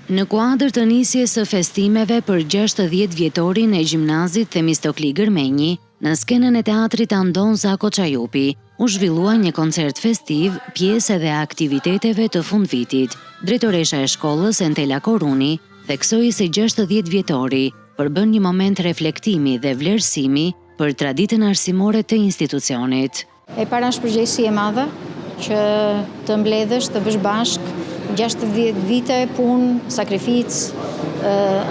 Në kuadër të nisjes së festimeve për 60 vjetorin e gjimnazit Themistokli Gërmenji, në skenën e teatrit Andon Zako Çajupi, u zhvillua një koncert festiv, pjesë dhe aktiviteteve të fundvitit. Drejtoresha e shkollës Entela Koruni theksoi se 60 vjetori përbën një moment reflektimi dhe vlerësimi për traditën arsimore të institucionit. E para është përgjegjësi e madhe që të mbledhësh, të bësh bashk 60 vite punë, sakrificë,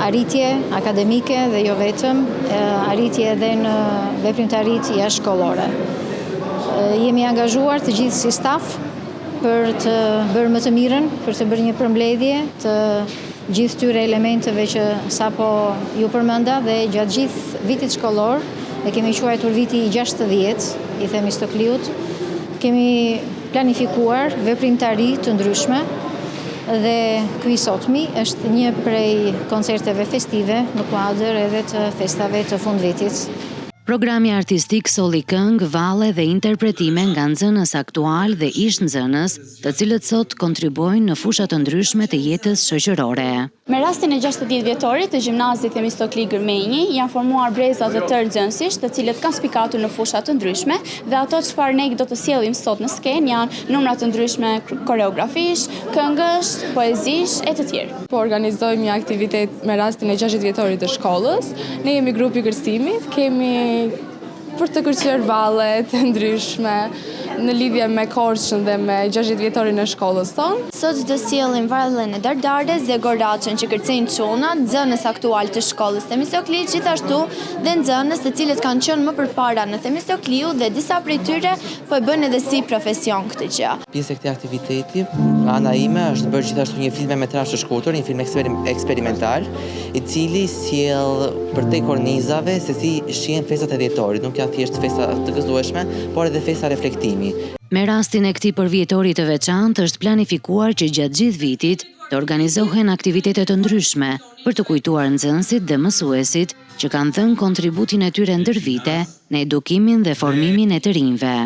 arritje akademike dhe jo vetëm, arritje edhe në veprimtaritë jashtëshkollore. Jemi angazhuar të gjithë si staf për të bërë më të mirën, për të bërë një përmbledhje të gjithë këtyre elementeve që sapo ju përmenda dhe gjatë gjithë vitit shkollor, e kemi quajtur viti 60 i Themistokliut, kemi planifikuar veprimtari të ndryshme dhe ky i sotmi është një prej koncerteve festive në kuadër edhe të festave të fundvitit. Programi artistik solli këngë, valle dhe interpretime nga nxënës aktual dhe ish nxënës, të cilët sot kontribuojnë në fusha të ndryshme të jetës shoqërore. Me rastin e 60 vjetorit të gjimnazit Themistokli Gërmenji janë formuar breza të tërë nxënësish, të cilët kanë spikatur në fusha të ndryshme dhe ato çfarë ne do të sjellim sot në skenë janë numra të ndryshme koreografish, këngësh, poezish e të tjerë. Po organizojmë një aktivitet me rastin e 60 vjetorit të shkollës. Ne jemi grupi kërcimit, kemi për të kërcyer valle të ndryshme në lidhje me Korçën dhe me 60 vjetorin e shkollës tonë. Sot do sjellim vallen e Dardares dhe Goraçën që kërcejnë çuna, nxënës aktual të shkollës Themistokli, gjithashtu dhe nxënës të cilët kanë qenë më përpara në Themistokliu dhe disa prej tyre po e bën edhe si profesion këtë gjë. Pjesë e këtij aktiviteti, nga ana ime, është bërë gjithashtu një film metrazh të shkurtër, një film eksperimental, i cili sjell përtej kornizave se si shihen festat e dhjetorit, nuk janë thjesht festa të gëzueshme, por edhe festa reflektimi. Me rastin e këtij përvjetori të veçantë është planifikuar që gjatë gjithë vitit të organizohen aktivitete të ndryshme për të kujtuar nxënësit dhe mësuesit që kanë dhënë kontributin e tyre ndër vite në edukimin dhe formimin e të rinjve.